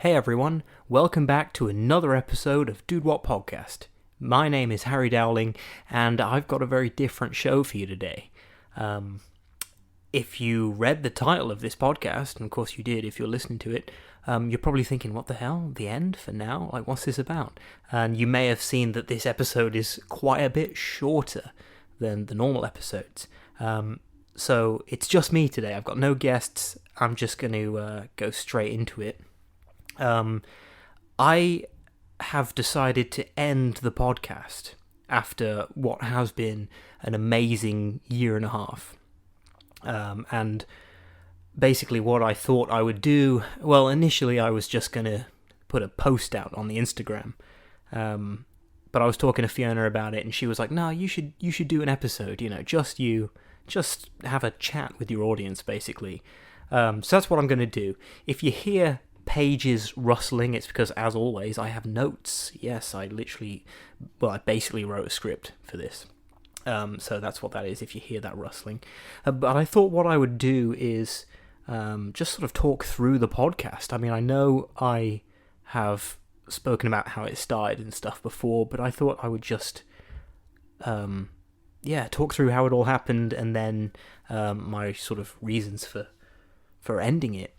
Hey everyone, welcome back to another episode of Dude Wut podcast. My name is Harry Dowling, and I've got a very different show for you today. If you read the title of this podcast, and of course you did if you're listening to it, you're probably thinking, what the hell, the end for now? Like, what's this about? And you may have seen that this episode is quite a bit shorter than the normal episodes. So it's just me today. I've got no guests. I'm just going to go straight into it. I have decided to end the podcast after what has been an amazing year and a half. And basically what I thought I would do, well, initially I was just going to put a post out on the Instagram. But I was talking to Fiona about it, and she was like, no, you should do an episode, just have a chat with your audience, basically. So that's what I'm going to do. If you hear pages rustling, it's because, as always, I have notes. Yes, I basically wrote a script for this. So that's what that is, if you hear that rustling. But I thought what I would do is just sort of talk through the podcast. I mean, I know I have spoken about how it started and stuff before, but I thought I would just talk through how it all happened, and then my sort of reasons for ending it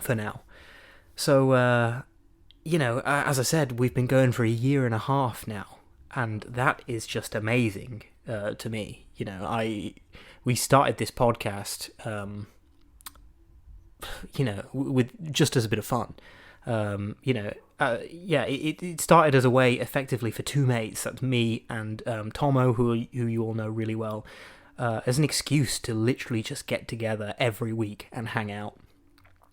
for now. So, as I said, we've been going for a year and a half now, and that is just amazing to me. We started this podcast, with just as a bit of fun. It started as a way, effectively, for two mates, that's me and Tomo, who you all know really well, as an excuse to literally just get together every week and hang out.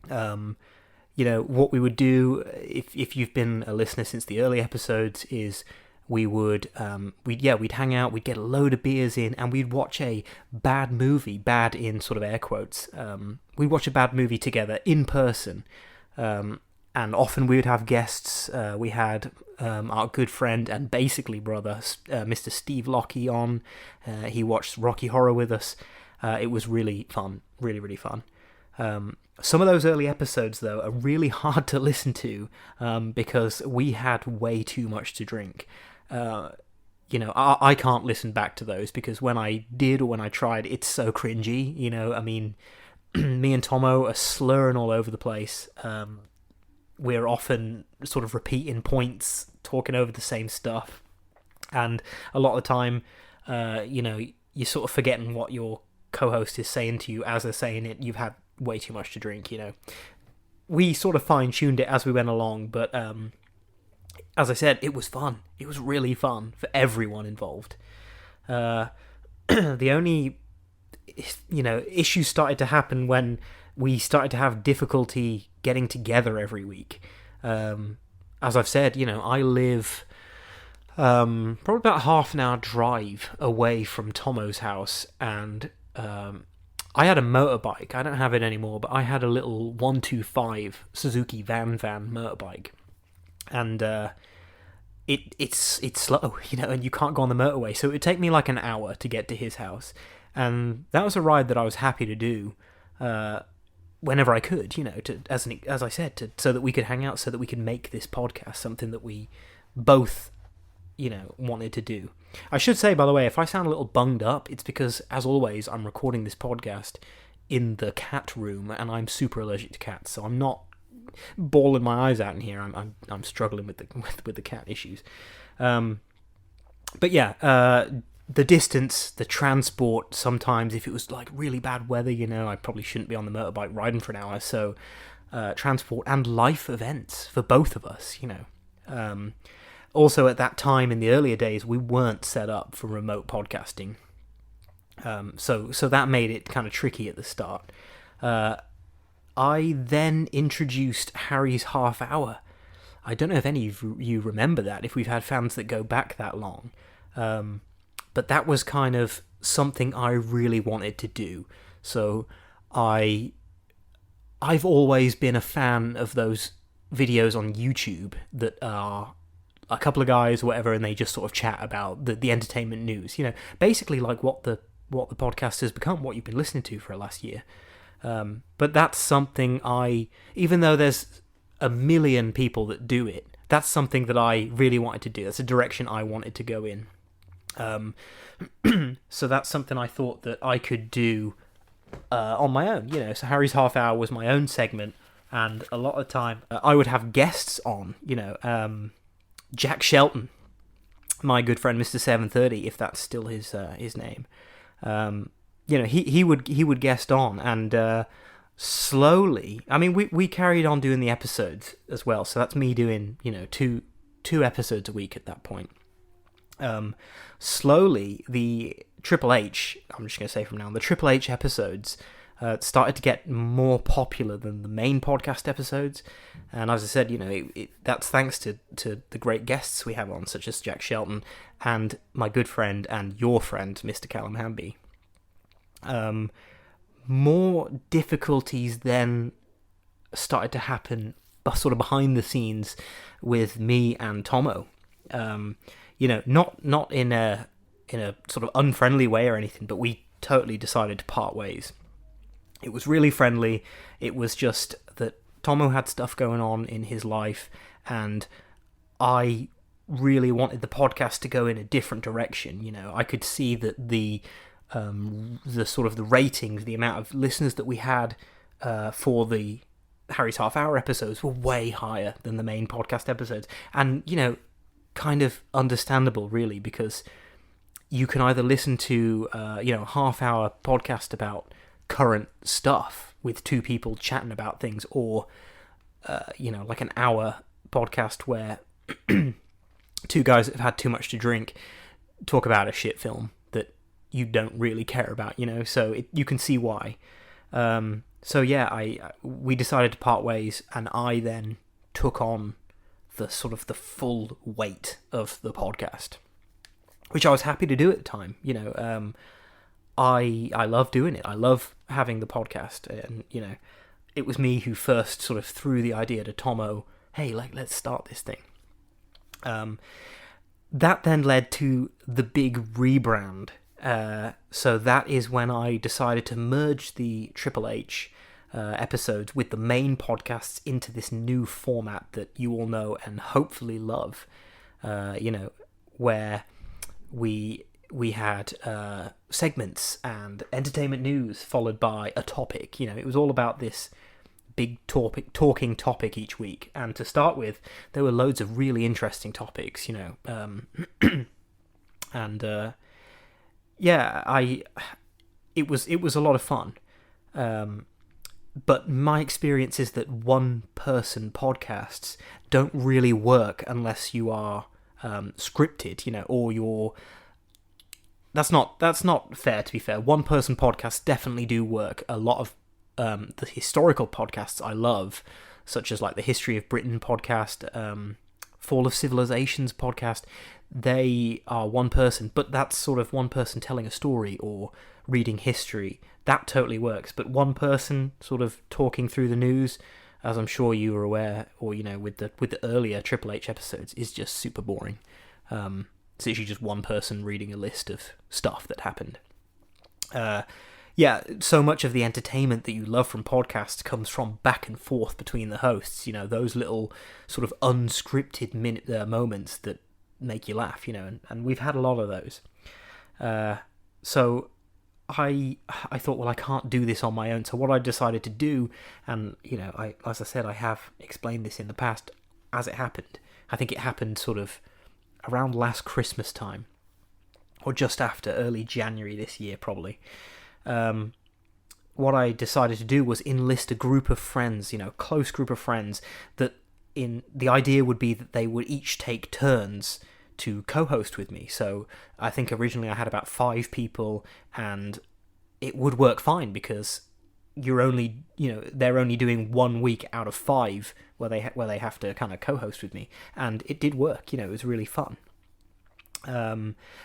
What we would do, if you've been a listener since the early episodes, is we'd hang out, we'd get a load of beers in, and we'd watch a bad movie, bad in sort of air quotes. We'd watch a bad movie together in person, and often we would have guests. We had our good friend and basically brother, Mr. Steve Lockie, on. He watched Rocky Horror with us. It was really fun, really, really fun. Some of those early episodes, though, are really hard to listen to because we had way too much to drink. I can't listen back to those because when I did or when I tried, it's so cringy. Me and Tomo are slurring all over the place. We're often sort of repeating points, talking over the same stuff. And a lot of the time, you're sort of forgetting what your co-host is saying to you as they're saying it. You've had way too much to drink. We sort of fine-tuned it as we went along, but as I said, it was fun. It was really fun for everyone involved. The only issues started to happen when we started to have difficulty getting together every week. As I've said, I live probably about half an hour drive away from Tomo's house, and I had a motorbike. I don't have it anymore, but I had a little 125 Suzuki Van motorbike, and it's slow, and you can't go on the motorway, so it would take me like an hour to get to his house, and that was a ride that I was happy to do whenever I could, as I said, so that we could hang out, so that we could make this podcast something that we both wanted to do. I should say, by the way, if I sound a little bunged up, it's because, as always, I'm recording this podcast in the cat room, and I'm super allergic to cats, so I'm not bawling my eyes out in here. I'm struggling with the cat issues. But yeah, the distance, the transport. Sometimes, if it was like really bad weather, I probably shouldn't be on the motorbike riding for an hour. So, transport and life events for both of us. Also, at that time, in the earlier days, we weren't set up for remote podcasting. So that made it kind of tricky at the start. I then introduced Harry's Half Hour. I don't know if any of you remember that, if we've had fans that go back that long. But that was kind of something I really wanted to do. So I've always been a fan of those videos on YouTube that are a couple of guys or whatever, and they just sort of chat about the entertainment news, basically like what the podcast has become, what you've been listening to for the last year. But that's something even though there's a million people that do it, that's something that I really wanted to do. That's a direction I wanted to go in. So that's something I thought that I could do on my own. So Harry's Half Hour was my own segment, and a lot of the time I would have guests on. Jack Shelton, my good friend Mr. 730, if that's still his name. He would guest on, and slowly, I mean, we carried on doing the episodes as well. So that's me doing two episodes a week at that point. Slowly, the Triple H, I'm just going to say from now on, the Triple H episodes started to get more popular than the main podcast episodes. And as I said, that's thanks to the great guests we have on, such as Jack Shelton and my good friend and your friend, Mr. Callum Hamby. More difficulties then started to happen sort of behind the scenes with me and Tomo. Not in a sort of unfriendly way or anything, but we totally decided to part ways. It was really friendly. It was just that Tomo had stuff going on in his life, and I really wanted the podcast to go in a different direction. I could see that the sort of the ratings, the amount of listeners that we had for the Harry's Half Hour episodes were way higher than the main podcast episodes. And, kind of understandable, really, because you can either listen to, a half-hour podcast about current stuff with two people chatting about things, or, like an hour podcast where two guys that have had too much to drink talk about a shit film that you don't really care about, so you can see why. We decided to part ways, and I then took on the sort of the full weight of the podcast, which I was happy to do at the time. I love doing it. I love having the podcast, and it was me who first sort of threw the idea to Tomo, hey, let's start this thing. That then led to the big rebrand. So that is when I decided to merge the Triple H episodes with the main podcasts into this new format that you all know and hopefully love. Where we had segments and entertainment news followed by a topic. It was all about this big talking topic each week. And to start with, there were loads of really interesting topics. And it was a lot of fun. But my experience is that one-person podcasts don't really work unless you are scripted, or you're... That's not fair, to be fair. One-person podcasts definitely do work. A lot of the historical podcasts I love, such as like the History of Britain podcast, Fall of Civilizations podcast, they are one person, but that's sort of one person telling a story or reading history. That totally works. But one person sort of talking through the news, as I'm sure you are aware, or with the earlier Triple H episodes, is just super boring. It's actually just one person reading a list of stuff that happened. So much of the entertainment that you love from podcasts comes from back and forth between the hosts. Those little sort of unscripted moments that make you laugh. And we've had a lot of those. So I thought, well, I can't do this on my own. So what I decided to do, and as I said, I have explained this in the past as it happened. I think it happened sort of around last Christmas time, or just after, early January this year, probably. What I decided to do was enlist a group of friends, close group of friends, the idea would be that they would each take turns to co-host with me. So I think originally I had about 5 people, and it would work fine because they're only doing 1 week out of 5 where they have to kind of co-host with me, and it did work. It was really fun.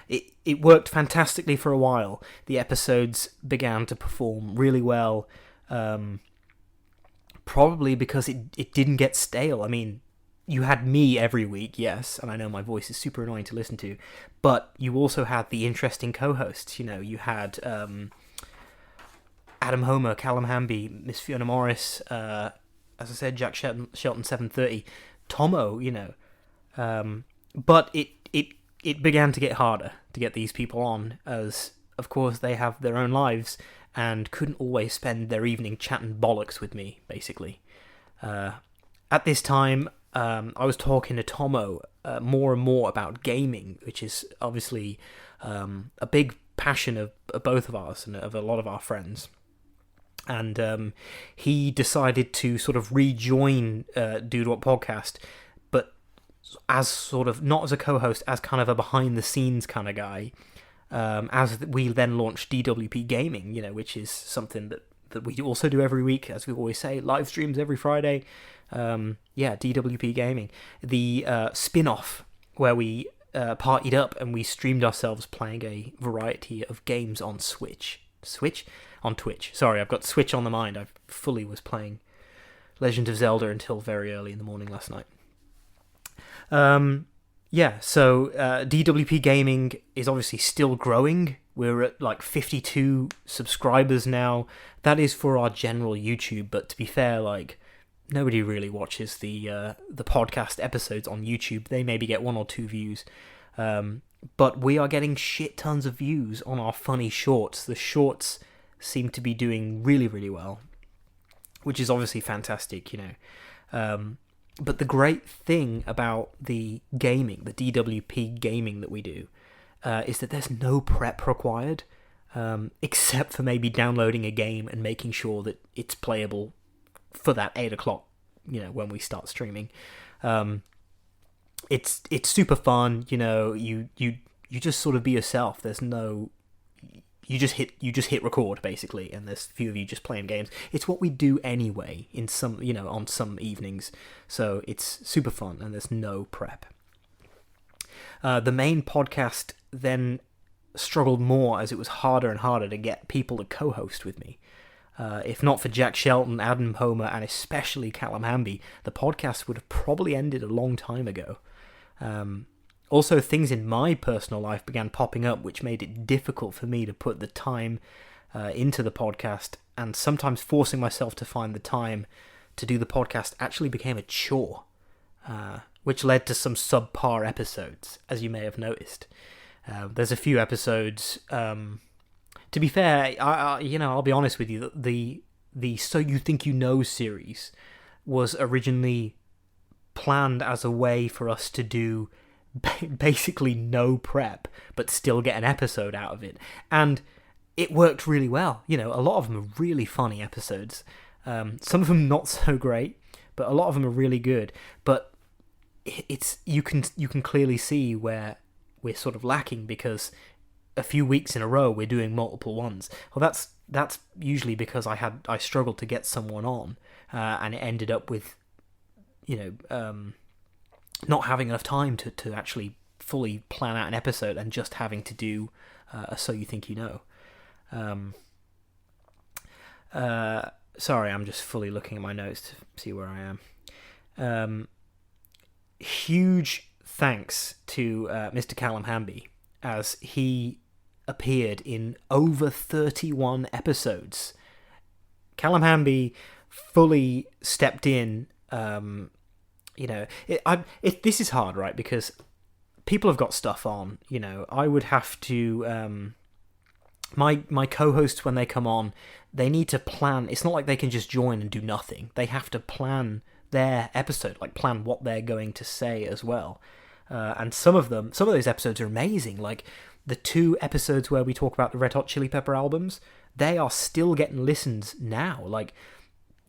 It worked fantastically for a while. The episodes began to perform really well, probably because it didn't get stale. I mean, you had me every week, yes, and I know my voice is super annoying to listen to, but you also had the interesting co-hosts. You had Adam Homer, Callum Hamby, Miss Fiona Morris, as I said, Jack Shelton 730, Tomo, but it began to get harder to get these people on, as of course they have their own lives and couldn't always spend their evening chatting bollocks with me, basically. At this time, I was talking to Tomo more and more about gaming, which is obviously a big passion of both of ours and of a lot of our friends. And he decided to sort of rejoin Dude Wut podcast, but as sort of, not as a co-host, as kind of a behind-the-scenes kind of guy, as we then launched DWP Gaming, which is something that we also do every week, as we always say, live streams every Friday. DWP Gaming, the spin-off where we partied up and we streamed ourselves playing a variety of games on Twitch. Sorry, I've got Switch on the mind. I fully was playing Legend of Zelda until very early in the morning last night. So DWP Gaming is obviously still growing. We're at like 52 subscribers now. That is for our general YouTube, but to be fair, like, nobody really watches the podcast episodes on YouTube. They maybe get 1 or 2 views. But we are getting shit tons of views on our funny shorts. The shorts seem to be doing really, really well, which is obviously fantastic, But the great thing about the gaming, the DWP gaming that we do, is that there's no prep required, except for maybe downloading a game and making sure that it's playable for that 8 o'clock, when we start streaming. It's super fun, you just sort of be yourself. There's no, you just hit record basically, and there's a few of you just playing games. It's what we do anyway in some, on some evenings. So it's super fun and there's no prep. The main podcast then struggled more as it was harder and harder to get people to co-host with me. If not for Jack Shelton, Adam Homer, and especially Callum Hamby, the podcast would have probably ended a long time ago. Also, things in my personal life began popping up, which made it difficult for me to put the time into the podcast, and sometimes forcing myself to find the time to do the podcast actually became a chore, which led to some subpar episodes, as you may have noticed. There's a few episodes. To be fair, I'll be honest with you. The So You Think You Know series was originally planned as a way for us to do basically no prep, but still get an episode out of it. And it worked really well. A lot of them are really funny episodes. Some of them not so great, but a lot of them are really good. But it's you can clearly see where we're sort of lacking, because a few weeks in a row we're doing multiple ones. Well, that's usually because I struggled to get someone on, and it ended up with not having enough time to actually fully plan out an episode, and just having to do a So You Think You Know. Sorry, I'm just fully looking at my notes to see where I am. Huge thanks to Mr. Callum Hamby, as he appeared in over 31 episodes. Callum Hamby fully stepped in. This is hard, right? Because people have got stuff on. I would have to. My co-hosts, when they come on, they need to plan. It's not like they can just join and do nothing. They have to plan their episode, like plan what they're going to say as well. And some of those episodes are amazing. Like the 2 episodes where we talk about the Red Hot Chili Pepper albums, they are still getting listens now, like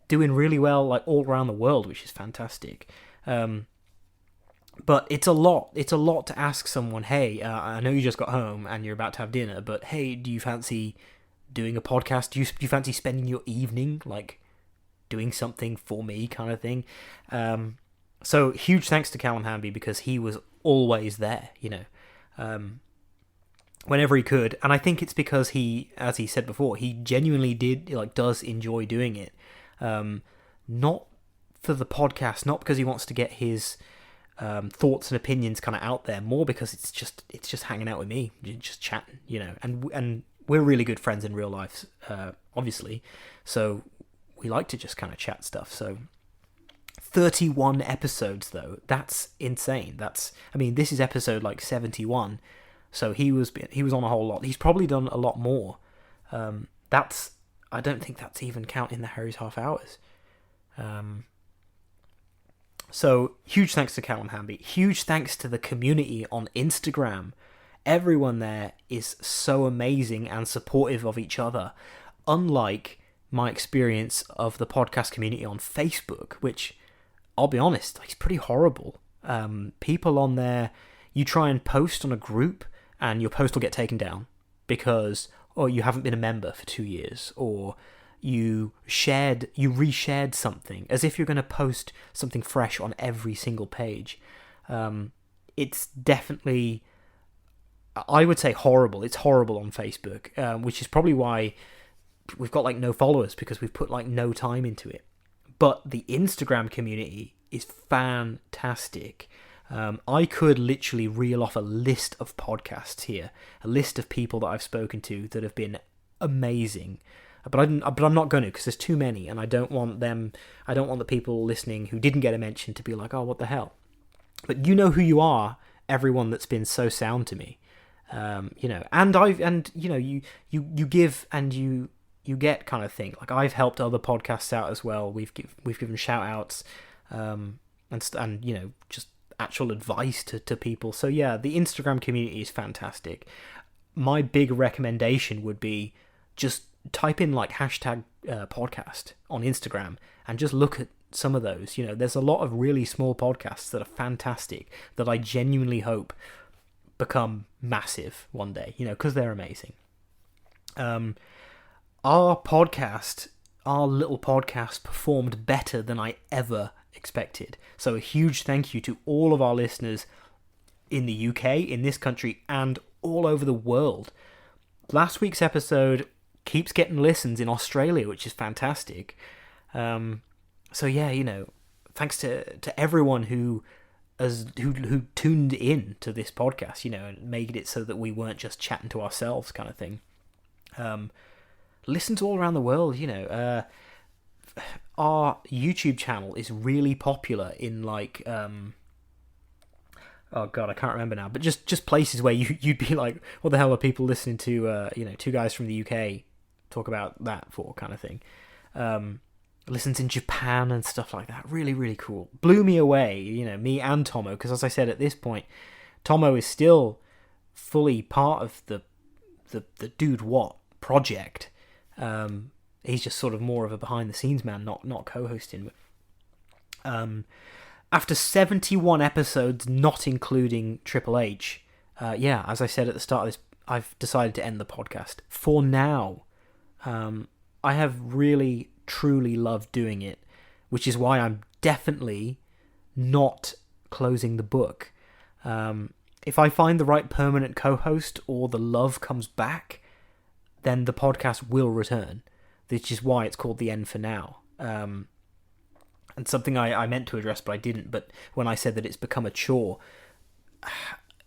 doing really well, like all around the world, which is fantastic. But it's a lot to ask someone, hey, I know you just got home and you're about to have dinner, but hey, do you fancy doing a podcast? Do you fancy spending your evening, like, doing something for me, kind of thing? So huge thanks to Callum Hamby, because he was always there, whenever he could. And I think it's because he, as he said before, he genuinely does enjoy doing it. Not for the podcast, not because he wants to get his thoughts and opinions kind of out there, more because it's just hanging out with me, just chatting, and we're really good friends in real life, obviously. So we like to just kind of chat stuff. So 31 episodes, though. That's insane. This is episode like 71. So he was on a whole lot. He's probably done a lot more. I don't think that's even counting the Harry's Half Hours. So huge thanks to Callum Hamby. Huge thanks to the community on Instagram. Everyone there is so amazing and supportive of each other. Unlike my experience of the podcast community on Facebook, which, I'll be honest, it's pretty horrible. People on there, you try and post on a group and your post will get taken down because, you haven't been a member for 2 years, or you reshared something as if you're going to post something fresh on every single page. It's definitely, I would say, horrible. It's horrible on Facebook, which is probably why we've got no followers, because we've put no time into it. But the Instagram community is fantastic. I could literally reel off a list of podcasts here, a list of people that I've spoken to that have been amazing. But I'm not going to, because there's too many, and I don't want the people listening who didn't get a mention to be like, oh, what the hell? But you know who you are, everyone that's been so sound to me. You give and you get kind of thing. I've helped other podcasts out as well. We've given shout outs, and just actual advice to people. So yeah, the Instagram community is fantastic. My big recommendation would be just type in hashtag podcast on Instagram and just look at some of those. There's a lot of really small podcasts that are fantastic that I genuinely hope become massive one day, because they're amazing. Our little podcast performed better than I ever expected. So a huge thank you to all of our listeners in the UK, in this country, and all over the world. Last week's episode keeps getting listens in Australia, which is fantastic. So yeah, thanks to everyone who tuned in to this podcast, and made it so that we weren't just chatting to ourselves kind of thing. Listens all around the world, our YouTube channel is really popular in oh god, I can't remember now, but just places where you'd be like, what the hell are people listening to two guys from the UK talk about that for, kind of thing. Listens in Japan and stuff like that. Really, really cool. Blew me away, me and Tomo, because as I said, at this point, Tomo is still fully part of the Dude Wut project. He's just sort of more of a behind-the-scenes man, not co-hosting. After 71 episodes, not including Triple H, as I said at the start of this, I've decided to end the podcast. For now, I have really, truly loved doing it, which is why I'm definitely not closing the book. If I find the right permanent co-host or the love comes back, then the podcast will return, which is why it's called The End for Now. And something I meant to address, but I didn't, but when I said that it's become a chore,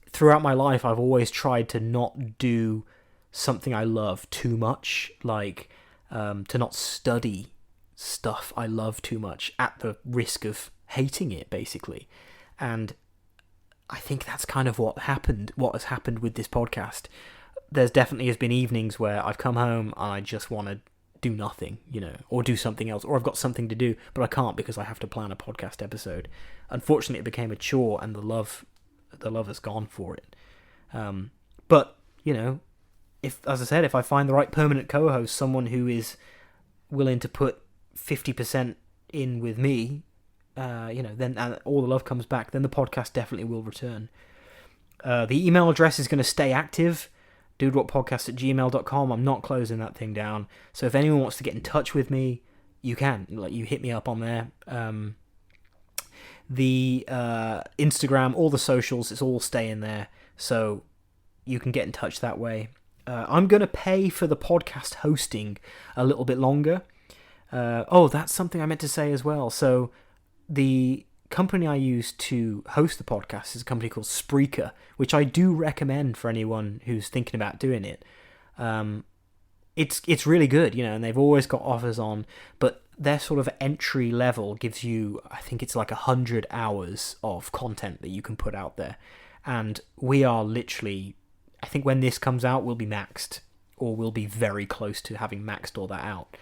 throughout my life, I've always tried to not do something I love too much, to not study stuff I love too much at the risk of hating it, basically. And I think that's kind of what has happened with this podcast. There's definitely has been evenings where I've come home and I just want to do nothing, or do something else, or I've got something to do, but I can't because I have to plan a podcast episode. Unfortunately, it became a chore, and the love has gone for it. But if I find the right permanent co-host, someone who is willing to put 50% in with me, then all the love comes back, then the podcast definitely will return. The email address is going to stay active, dudewhatpodcast@gmail.com. I'm not closing that thing down. So if anyone wants to get in touch with me, you can. You hit me up on there. The Instagram, all the socials, it's all staying there. So you can get in touch that way. I'm going to pay for the podcast hosting a little bit longer. That's something I meant to say as well. So the company I use to host the podcast is a company called Spreaker, which I do recommend for anyone who's thinking about doing it. it's really good, and they've always got offers on, but their sort of entry level gives you, I think it's like 100 hours of content that you can put out there. And we are literally, I think when this comes out, we'll be maxed, or we'll be very close to having maxed all that out.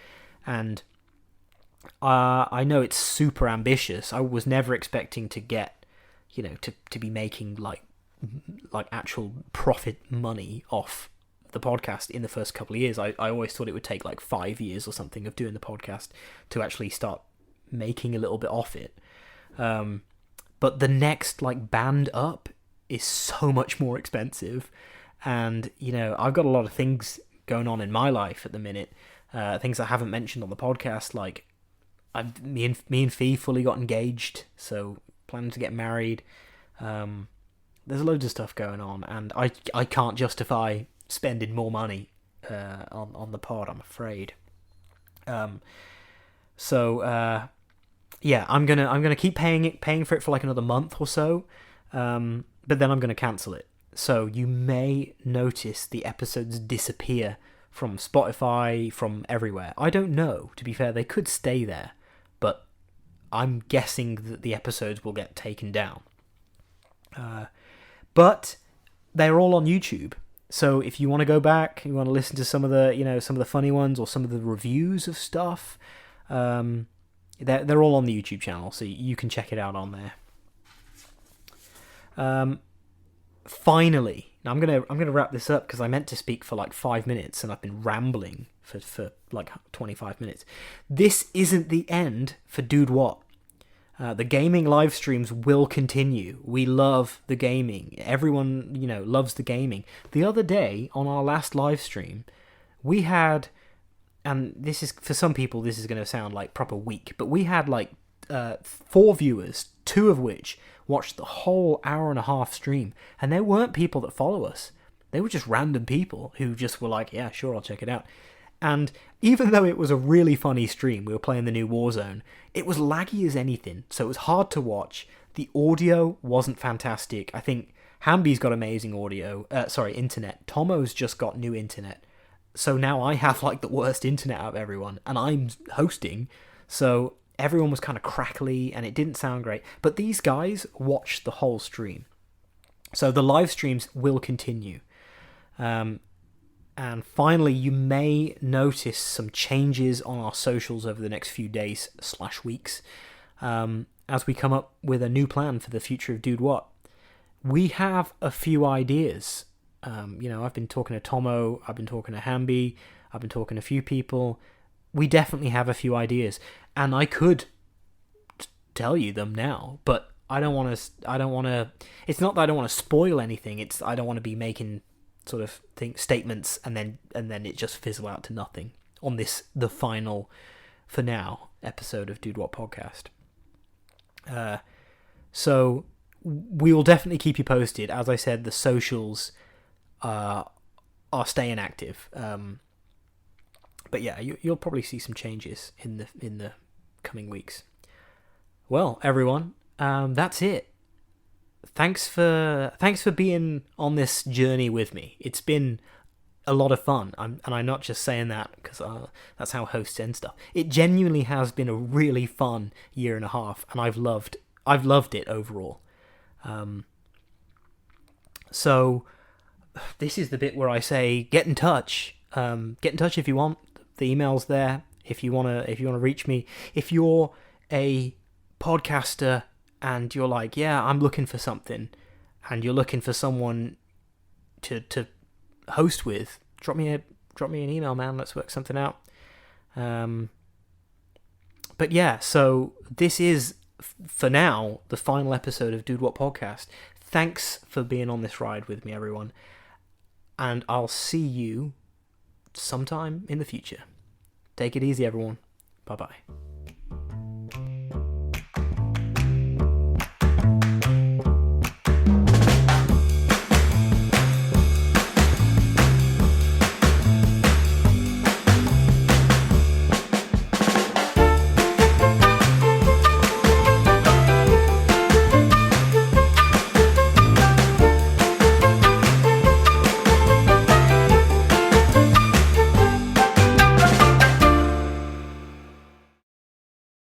And I know it's super ambitious. I was never expecting to get, to be making like actual profit money off the podcast in the first couple of years. I always thought it would take like 5 years or something of doing the podcast to actually start making a little bit off it. But the next like band up is so much more expensive, and I've got a lot of things going on in my life at the minute, things I haven't mentioned on the podcast. Like me and Fee fully got engaged, so planning to get married. There's loads of stuff going on, and I can't justify spending more money on the pod, I'm afraid. Yeah, I'm gonna keep paying for it for like another month or so, but then I'm gonna cancel it. So you may notice the episodes disappear from Spotify, from everywhere. I don't know. To be fair, they could stay there, but I'm guessing that the episodes will get taken down. But they're all on YouTube. So if you want to go back, you want to listen to some of the funny ones or some of the reviews of stuff, they're all on the YouTube channel, so you can check it out on there. Finally, now I'm gonna wrap this up because I meant to speak for like 5 minutes and I've been rambling for like 25 minutes. This isn't the end for Dude Wut. The gaming live streams will continue. We love the gaming. Everyone, loves the gaming. The other day, on our last live stream, we had, and this is, for some people, this is going to sound like proper weak, but we had like 4 viewers, 2 of which watched the whole hour-and-a-half stream, and they weren't people that follow us. They were just random people who just were like, yeah, sure, I'll check it out. And even though it was a really funny stream, we were playing the new Warzone, it was laggy as anything, so it was hard to watch. The audio wasn't fantastic. I think Hamby's got amazing internet. Tomo's just got new internet. So now I have like the worst internet out of everyone, and I'm hosting, so everyone was kind of crackly, and it didn't sound great. But these guys watched the whole stream. So the live streams will continue. And finally, you may notice some changes on our socials over the next few days / weeks, as we come up with a new plan for the future of Dude Wut. We have a few ideas. I've been talking to Tomo, I've been talking to Hamby, I've been talking to a few people. We definitely have a few ideas, and I could tell you them now, but I don't want to. It's not that I don't want to spoil anything. It's I don't want to be making sort of statements and then it just fizzle out to nothing on the final, for now, episode of Dude Wut podcast. So we will definitely keep you posted. As I said, the socials are staying active. But yeah, you'll probably see some changes in the coming weeks. Well, everyone, that's it. Thanks for being on this journey with me. It's been a lot of fun. And I'm not just saying that because that's how hosts end stuff. It genuinely has been a really fun year and a half, and I've loved it overall. So this is the bit where I say get in touch. Get in touch if you want. The email's there. If you wanna reach me. If you're a podcaster and you're like, yeah, I'm looking for something, and you're looking for someone to host with, drop me an email, man. Let's work something out. But yeah, so this is, for now, the final episode of Dude Wut podcast. Thanks for being on this ride with me, everyone, and I'll see you sometime in the future. Take it easy, everyone. Bye-bye.